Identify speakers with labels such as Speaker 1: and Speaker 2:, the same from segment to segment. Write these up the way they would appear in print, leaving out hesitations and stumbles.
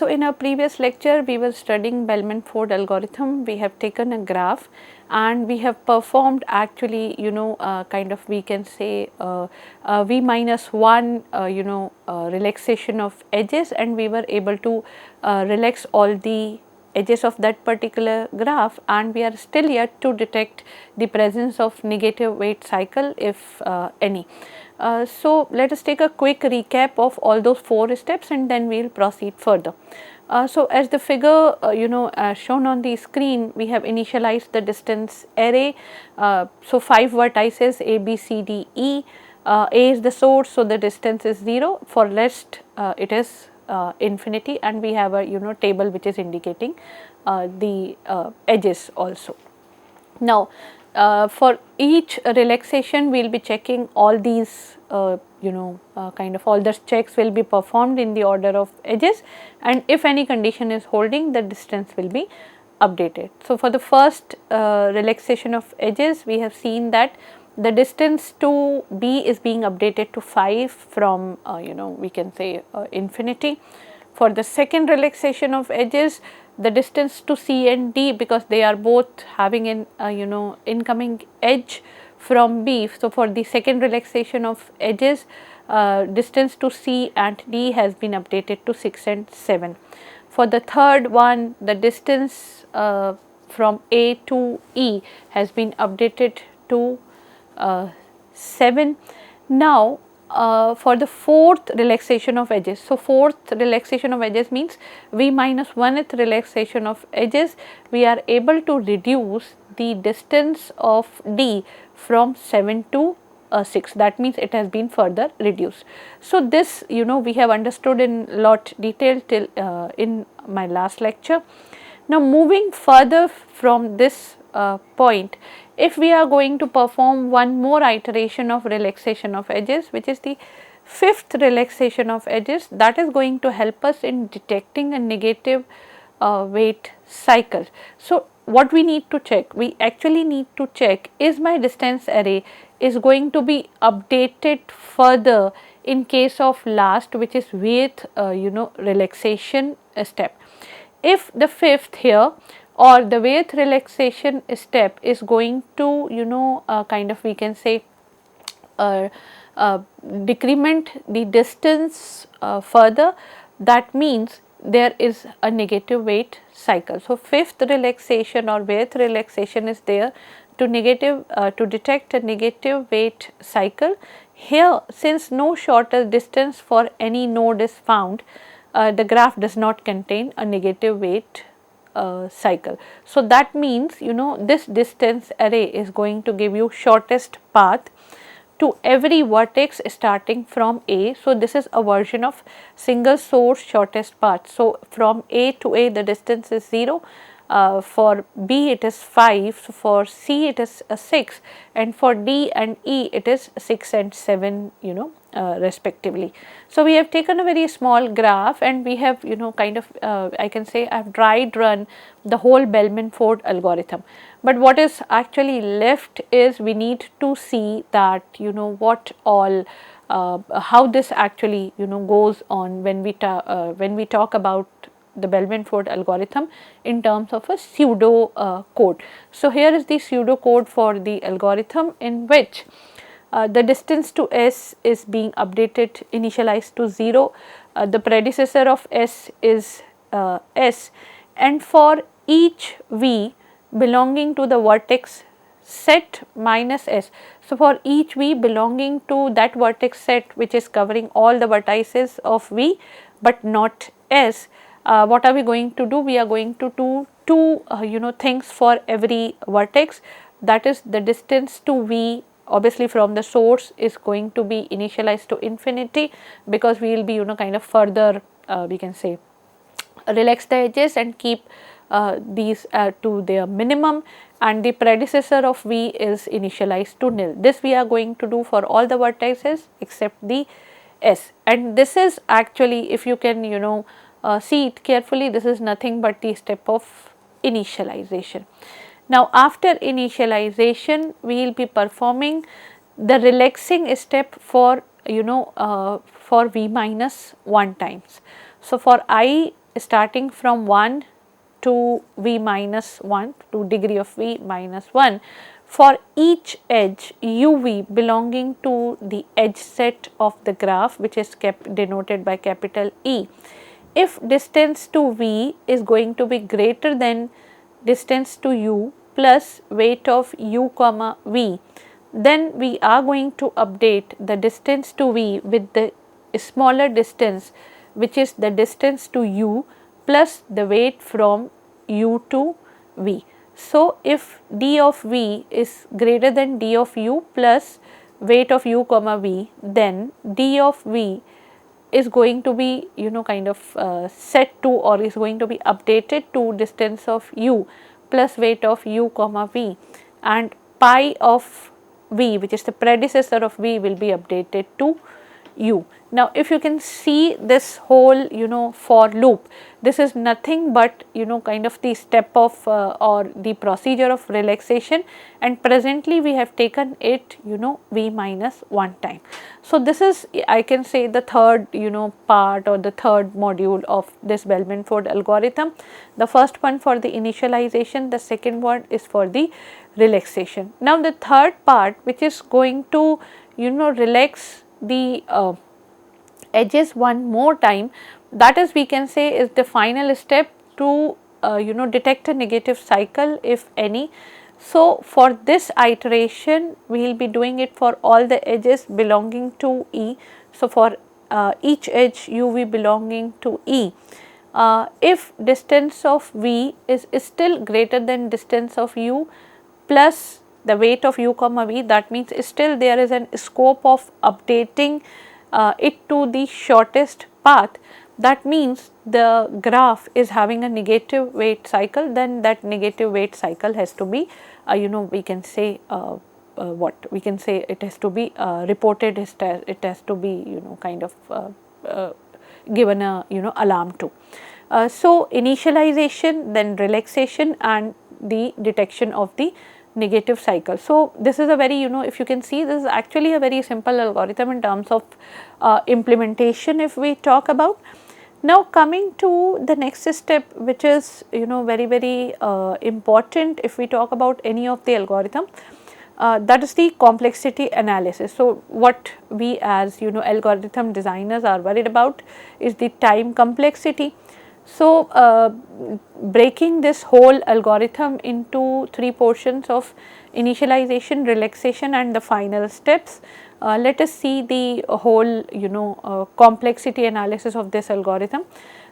Speaker 1: So in our previous lecture we were studying Bellman Ford algorithm. We have taken a graph and we have performed actually kind of we can say V minus 1 relaxation of edges, and we were able to relax all the edges of that particular graph, and we are still yet to detect the presence of negative weight cycle if any. So let us take a quick recap of all those 4 steps and then we will proceed further. So as the figure shown on the screen, we have initialized the distance array. So 5 vertices A, B, C, D, E. A is the source, so the distance is 0. For rest it is infinity, and we have a table which is indicating the edges also. Now for each relaxation we will be checking all these kind of all the checks will be performed in the order of edges, and if any condition is holding, the distance will be updated. So for the first relaxation of edges, we have seen that the distance to B is being updated to 5 from we can say infinity. For the second relaxation of edges, the distance to C and D, because they are both having an incoming edge from B. So for the second relaxation of edges, distance to C and D has been updated to 6 and 7. For the third one, the distance from A to E has been updated to 7. Now for the fourth relaxation of edges, so fourth relaxation of edges means V minus 1th relaxation of edges, we are able to reduce the distance of D from 7 to 6. That means it has been further reduced. So this we have understood in lot detail till in my last lecture. Now moving further from this point, if we are going to perform one more iteration of relaxation of edges, which is the fifth relaxation of edges, that is going to help us in detecting a negative weight cycle. So what we need to check? We actually need to check, is my distance array is going to be updated further in case of last, which is weight relaxation step. If the fifth here or the weight relaxation step is going to kind of we can say decrement the distance further, that means there is a negative weight cycle. So fifth relaxation or weight relaxation is there to detect a negative weight cycle. Here, since no shorter distance for any node is found, the graph does not contain a negative weight cycle. So that means this distance array is going to give you shortest path to every vertex starting from A. So this is a version of single source shortest path. So from A to A the distance is 0. For B it is 5, so for C it is 6, and for D and E it is 6 and 7 respectively. So we have taken a very small graph and we have kind of I can say I have dry run the whole Bellman Ford algorithm. But what is actually left is we need to see that what all how this actually goes on when we talk about the Bellman Ford algorithm in terms of a pseudo code. So here is the pseudo code for the algorithm, in which the distance to S is being updated, initialized to 0. The predecessor of S is S, and for each V belonging to the vertex set minus S. So for each V belonging to that vertex set which is covering all the vertices of V but not S, what are we going to do? We are going to do two things for every vertex. That is, the distance to V obviously from the source is going to be initialized to infinity, because we will be kind of further we can say relax the edges and keep these to their minimum, and the predecessor of V is initialized to nil. This we are going to do for all the vertices except the S, and this is actually, if you can see it carefully, this is nothing but the step of initialization. Now after initialization we will be performing the relaxing step for for V minus 1 times. So for I starting from 1 to v minus 1 to degree of v minus 1 for each edge uv belonging to the edge set of the graph, which is denoted by capital E. If distance to v is going to be greater than distance to u plus weight of u comma v, then we are going to update the distance to v with the smaller distance, which is the distance to u plus the weight from u to v. So, if d of v is greater than d of u plus weight of u comma v, then d of v is going to be kind of set to, or is going to be updated to distance of u plus weight of u comma v, and pi of v, which is the predecessor of v, will be updated to u. Now, if you can see this whole for loop, this is nothing but kind of the step of or the procedure of relaxation, and presently we have taken it v minus 1 time. So, this is, I can say, the third part or the third module of this Bellman Ford algorithm. The first one for the initialization, the second one is for the relaxation. Now, the third part, which is going to relax the edges one more time, that is, we can say, is the final step to detect a negative cycle, if any. So, for this iteration we will be doing it for all the edges belonging to E. So, for each edge uv belonging to E, if distance of v is still greater than distance of u plus the weight of u comma v, that means still there is an scope of updating it to the shortest path. That means the graph is having a negative weight cycle, then that negative weight cycle has to be we can say what we can say, it has to be reported, it has to be kind of given a alarm to. So, initialization, then relaxation, and the detection of the negative cycle. So, this is a very if you can see, this is actually a very simple algorithm in terms of implementation if we talk about. Now, coming to the next step, which is very important if we talk about any of the algorithm, that is the complexity analysis. So, what we as algorithm designers are worried about is the time complexity. So, breaking this whole algorithm into three portions of initialization, relaxation, and the final steps, let us see the whole complexity analysis of this algorithm.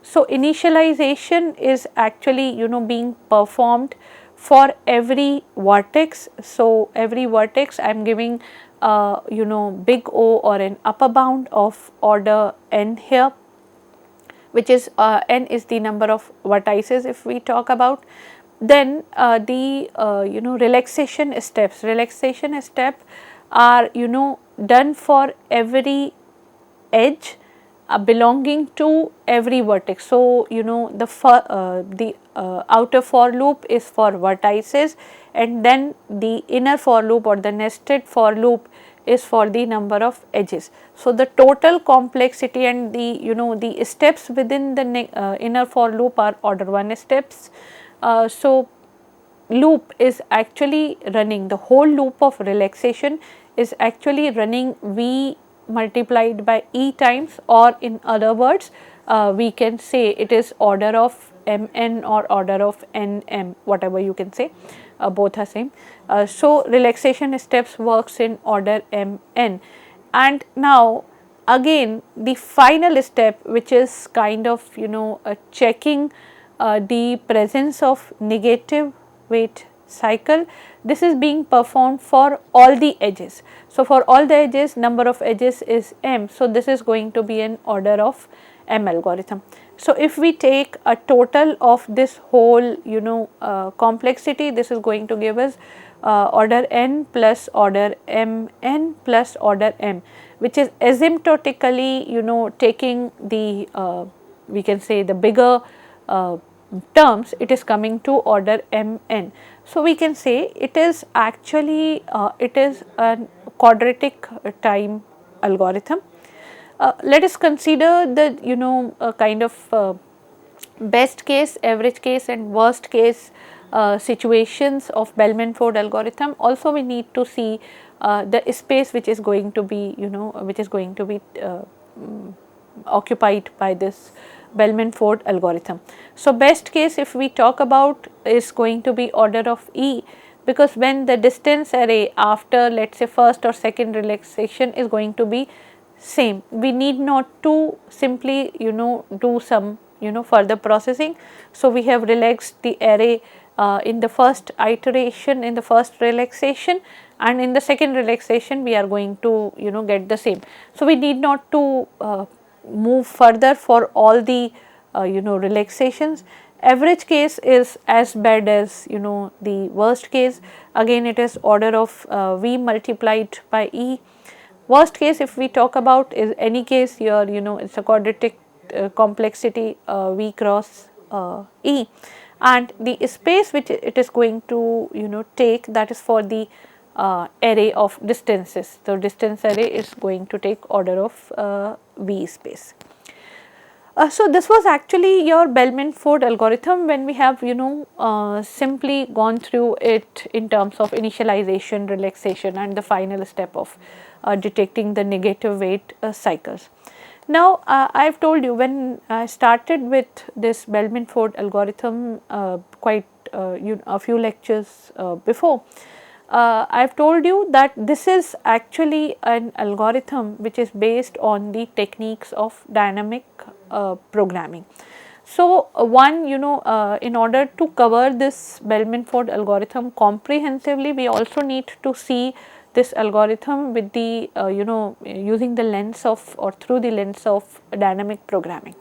Speaker 1: So, initialization is actually being performed for every vertex. So, every vertex I am giving big O or an upper bound of order n here, which is n is the number of vertices if we talk about. Then the relaxation steps are done for every edge belonging to every vertex. So, the outer for loop is for vertices, and then the inner for loop or the nested for loop is for the number of edges. So, the total complexity and the the steps within the inner for loop are order 1 steps. So, loop is actually running, the whole loop of relaxation is actually running v multiplied by e times, or in other words we can say it is order of mn or order of nm, whatever you can say, both are same. So, relaxation steps works in order mn, and now again the final step, which is kind of checking the presence of negative weight cycle, this is being performed for all the edges. So, for all the edges, number of edges is m. So, this is going to be an order of m algorithm. So, if we take a total of this whole complexity, this is going to give us order n plus order mn plus order m, which is asymptotically taking the we can say the bigger terms, it is coming to order mn. So, we can say it is actually it is a quadratic time algorithm. Let us consider the kind of best case, average case and worst case situations of Bellman Ford algorithm. Also we need to see the space which is going to be, which is going to be occupied by this Bellman Ford algorithm. So, best case if we talk about is going to be order of E, because when the distance array after let us say first or second relaxation is going to be same, we need not to simply do some further processing. So, we have relaxed the array in the first iteration, in the first relaxation, and in the second relaxation we are going to get the same. So, we need not to move further for all the relaxations. Average case is as bad as the worst case. Again it is order of V multiplied by E. Worst case if we talk about is any case here, it is a quadratic complexity V cross E, and the space which it is going to take, that is for the array of distances. So, distance array is going to take order of V space. So, this was actually your Bellman Ford algorithm when we have simply gone through it in terms of initialization, relaxation and the final step of detecting the negative weight cycles. Now, I have told you when I started with this Bellman Ford algorithm quite a few lectures before, I have told you that this is actually an algorithm which is based on the techniques of dynamic programming. So, one in order to cover this Bellman Ford algorithm comprehensively, we also need to see this algorithm with the using the lens of or through the lens of dynamic programming.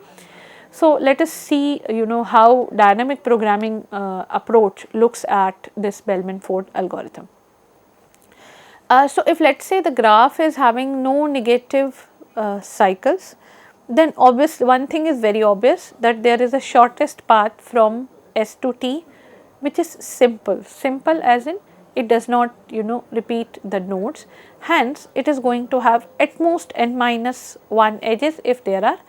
Speaker 1: So, let us see how dynamic programming approach looks at this Bellman Ford algorithm. So, if let us say the graph is having no negative cycles, then obviously one thing is very obvious, that there is a shortest path from S to T which is simple, as in it does not repeat the nodes, hence it is going to have at most n minus 1 edges if there are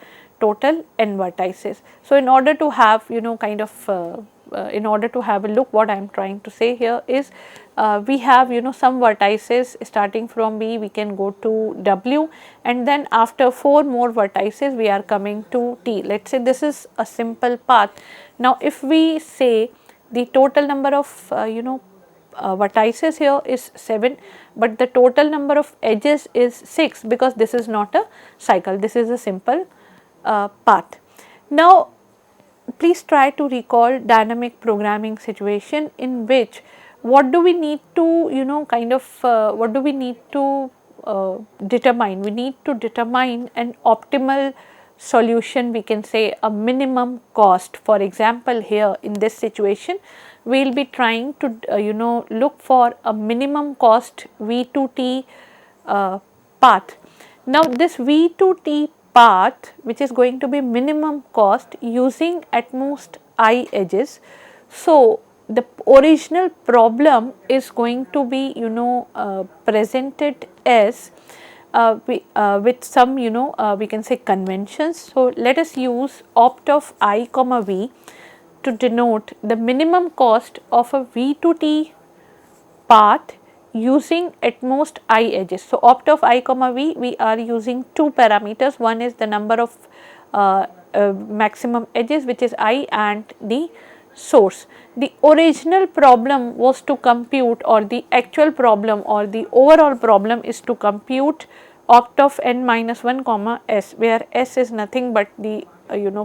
Speaker 1: total n vertices. So, in order to have kind of in order to have a look, what I am trying to say here is we have some vertices starting from B, we can go to W, and then after 4 more vertices we are coming to T. Let us say this is a simple path. Now, if we say the total number of vertices here is 7, but the total number of edges is 6, because this is not a cycle, this is a simple path. Now, please try to recall dynamic programming situation in which what do we need to kind of what do we need to determine? We need to determine an optimal solution, we can say a minimum cost. For example, here in this situation we will be trying to look for a minimum cost V2T path. Now, this V2T path which is going to be minimum cost using at most I edges. So, the original problem is going to be presented as with some we can say conventions. So, let us use opt of I comma V to denote the minimum cost of a V2T path using at most I edges. So, opt of I comma V, we are using 2 parameters, one is the number of maximum edges which is I, and the source. The original problem was to compute, or the actual problem or the overall problem is to compute opt of n minus 1 comma S, where S is nothing but the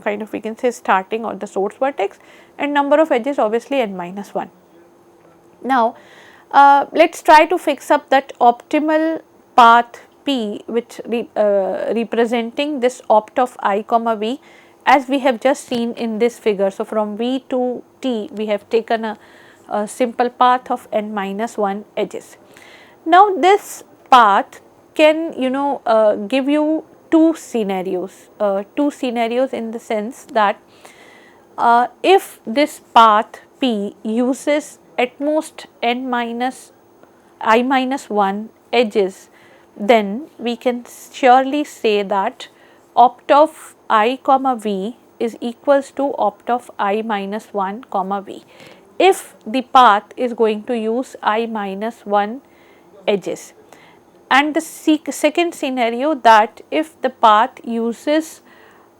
Speaker 1: kind of we can say starting or the source vertex, and number of edges obviously n minus 1. Now, let us try to fix up that optimal path P which representing this opt of I comma V, as we have just seen in this figure. So, from V to T we have taken a simple path of n minus 1 edges. Now, this path can give you two scenarios in the sense that if this path P uses at most n minus I minus 1 edges, then we can surely say that opt of I comma V is equals to opt of I minus 1 comma v, if the path is going to use I minus 1 edges. And the second scenario, that if the path uses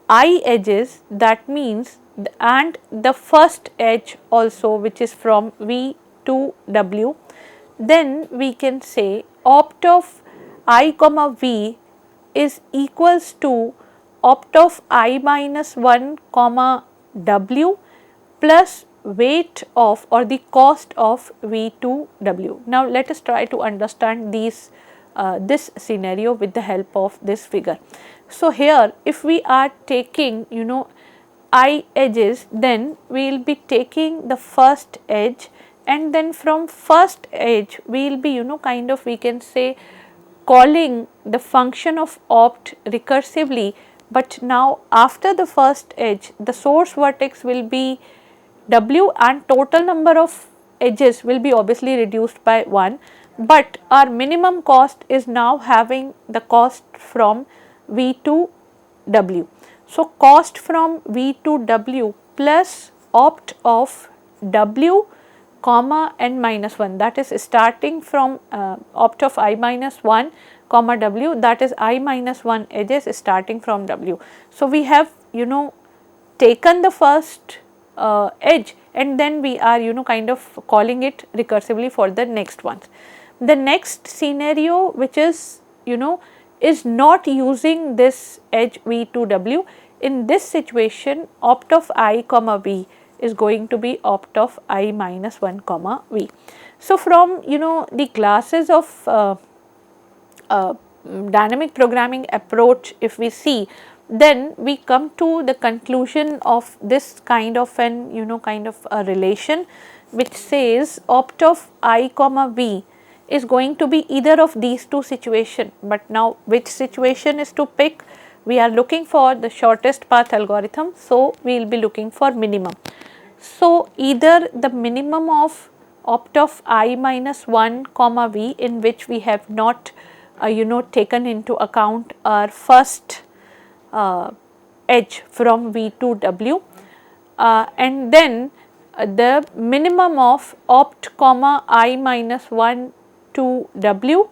Speaker 1: I edges, that means and the first edge also, which is from V to W, then we can say opt of I comma V is equals to opt of I minus 1 comma W plus weight of or the cost of V to W. Now let us try to understand this scenario with the help of this figure. So here if we are taking I edges, then we will be taking the first edge, and then from first edge we will be kind of, we can say, calling the function of opt recursively, but now after the first edge the source vertex will be W and total number of edges will be obviously reduced by 1, but our minimum cost is now having the cost from V to W. So, cost from V to W plus opt of W comma n minus 1, that is starting from opt of I minus 1 comma W, that is I minus 1 edges starting from W. So, we have taken the first edge, and then we are kind of calling it recursively for the next ones. The next scenario, which is is not using this edge V to W, in this situation opt of I comma V is going to be opt of I minus 1 comma V. So, from the classes of dynamic programming approach, if we see, then we come to the conclusion of this kind of an kind of a relation which says opt of I comma V is going to be either of these two situations, but now which situation is to pick? We are looking for the shortest path algorithm, so we will be looking for minimum. So, either the minimum of opt of I minus 1 comma V, in which we have not taken into account our first edge from V to W, and then the minimum of opt comma I minus 1 to W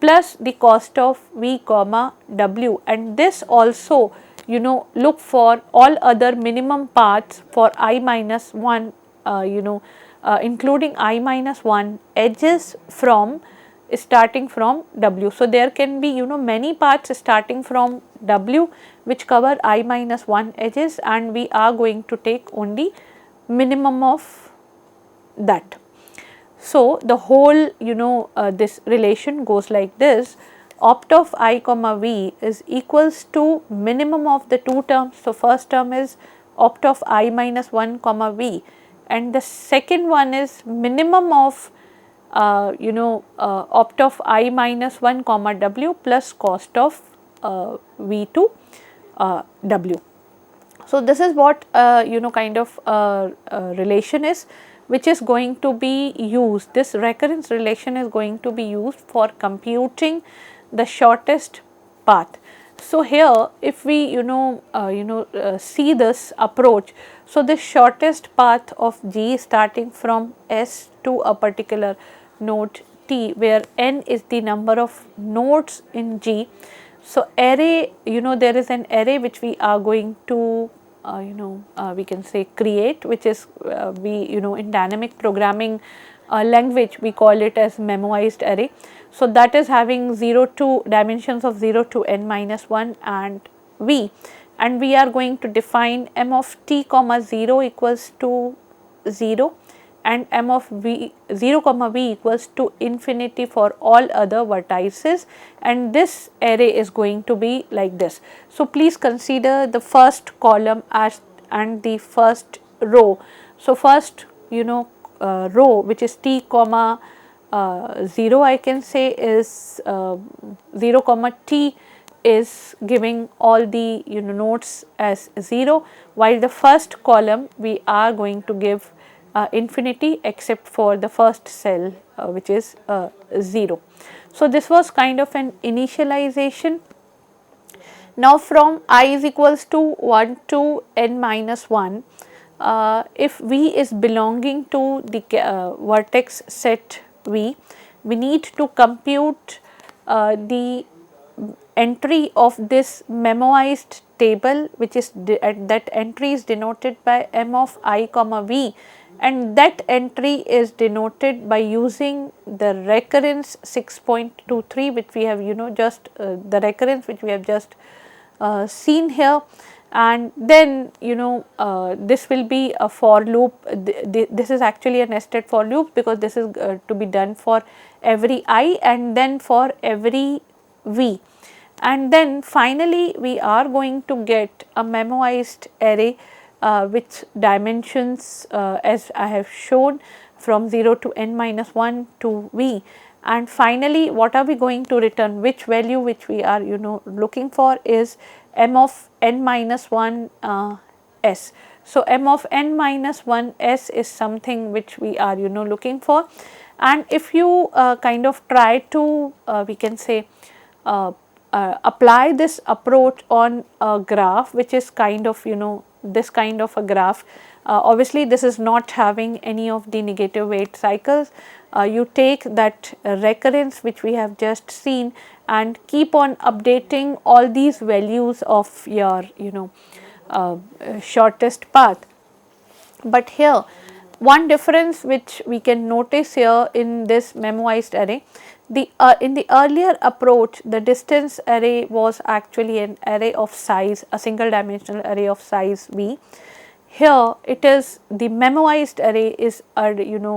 Speaker 1: plus the cost of V comma W, and this also look for all other minimum paths for I minus 1 including I minus 1 edges from starting from W. So, there can be many paths starting from W which cover I minus 1 edges, and we are going to take only minimum of that. So, the whole this relation goes like this: opt of I comma V is equals to minimum of the two terms. So, first term is opt of I minus 1 comma V, and the second one is minimum of opt of I minus 1 comma W plus cost of V to W. So, this is what kind of relation is, which is going to be used, this recurrence relation is going to be used for computing the shortest path. So, here if we see this approach, so the shortest path of G starting from S to a particular node T, where n is the number of nodes in G. So, array, there is an array which we are going to we can say create, which is in dynamic programming language we call it as memoized array. So, that is having dimensions of 0 to n minus 1 and V, and we are going to define m of t comma 0 equals to 0 and m of v 0 comma v equals to infinity for all other vertices, and this array is going to be like this. So, please consider the first column as and the first row. So, first row, which is t comma 0, I can say is 0 comma t is giving all the nodes as 0, while the first column we are going to give infinity except for the first cell which is 0. So, this was kind of an initialization, Now from I is equals to 1 to n minus 1, if V is belonging to the vertex set V, we need to compute the entry of this memoized table, which is that entry is denoted by m of I comma V, and that entry is denoted by using the recurrence 6.23, which we have just the recurrence which we have just seen here. And then this will be a for loop. This is actually a nested for loop, because this is to be done for every I and then for every V. And then finally we are going to get a memoized array which dimensions as I have shown from 0 to n minus 1 to V. And finally what are we going to return, which value which we are looking for is m of n minus 1 s. So m of n minus 1 s is something which we are looking for. And if you kind of try to we can say apply this approach on a graph which is kind of this kind of a graph, obviously this is not having any of the negative weight cycles. You take that recurrence which we have just seen and keep on updating all these values of your shortest path. But here one difference which we can notice here in this memoized array, in the earlier approach the distance array was actually an array of size, a single dimensional array of size V. Here it is the memoized array is a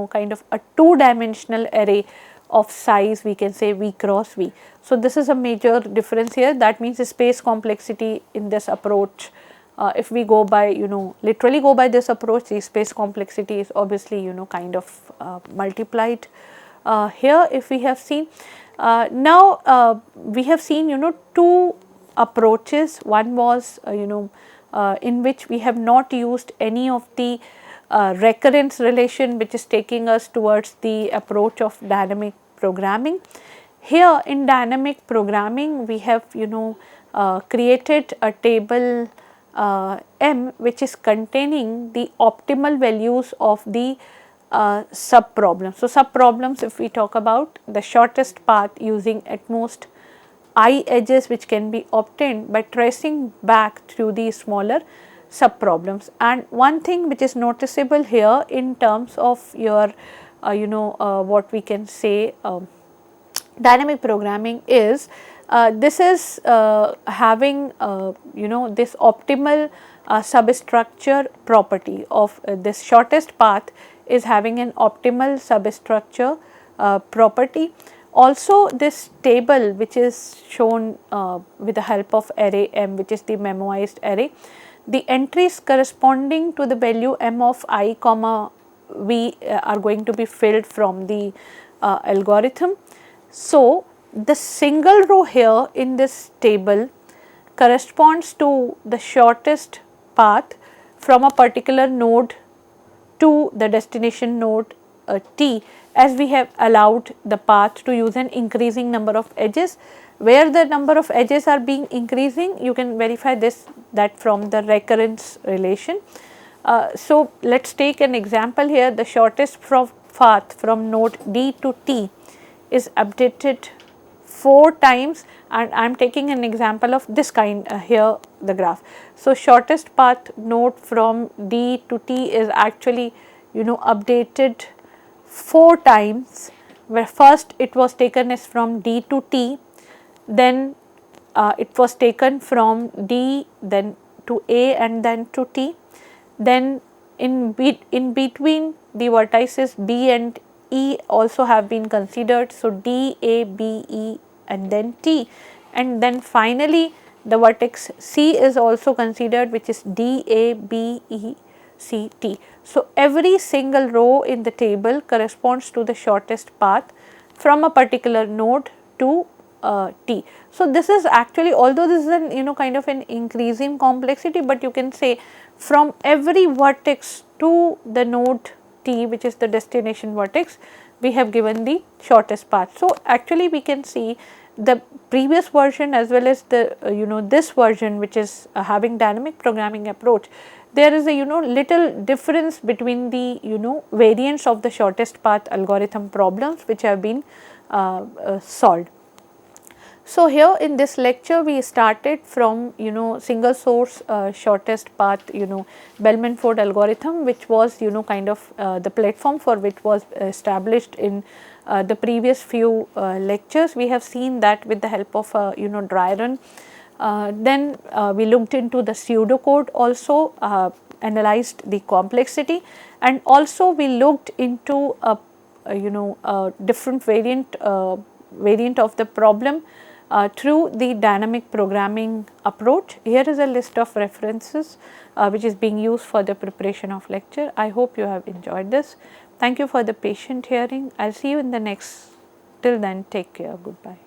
Speaker 1: kind of a two dimensional array of size, we can say V cross V. So this is a major difference here. That means the space complexity in this approach, if we go by literally go by this approach, the space complexity is obviously kind of multiplied. Here if we have seen now we have seen two approaches. One was in which we have not used any of the recurrence relation, which is taking us towards the approach of dynamic programming. Here in dynamic programming we have created a table M which is containing the optimal values of the sub problems. So sub problems, if we talk about the shortest path using at most I edges which can be obtained by tracing back through the smaller sub problems. And one thing which is noticeable here in terms of your what we can say dynamic programming is this is having this optimal substructure property of this shortest path is having an optimal substructure property. Also this table which is shown with the help of array M, which is the memoized array, the entries corresponding to the value m of I comma V are going to be filled from the algorithm. So the single row here in this table corresponds to the shortest path from a particular node to the destination node T, as we have allowed the path to use an increasing number of edges. Where the number of edges are being increasing, you can verify that from the recurrence relation. So let us take an example here. The shortest path from node D to T is updated 4 times, and I am taking an example of this kind here the graph. So shortest path node from D to T is actually updated 4 times, where first it was taken as from D to T, then it was taken from D then to A and then to T, then in between the vertices B and E also have been considered. So D, A, B, E and then T, and then finally the vertex C is also considered, which is D, A, B, E, C, T. So every single row in the table corresponds to the shortest path from a particular node to T. So this is actually, although this is an kind of an increasing complexity, but you can say from every vertex to the node T, which is the destination vertex, we have given the shortest path. So actually we can see the previous version as well as the this version, which is having dynamic programming approach, there is a little difference between the variants of the shortest path algorithm problems which have been solved. So, here in this lecture we started from single source shortest path Bellman Ford algorithm, which was kind of the platform for which was established in the previous few lectures. We have seen that with the help of dry run. Then we looked into the pseudocode also, analyzed the complexity, and also we looked into a different variant of the problem through the dynamic programming approach. Here is a list of references which is being used for the preparation of lecture. I hope you have enjoyed this. Thank you for the patient hearing. I will see you in the next. Till then, take care. Goodbye.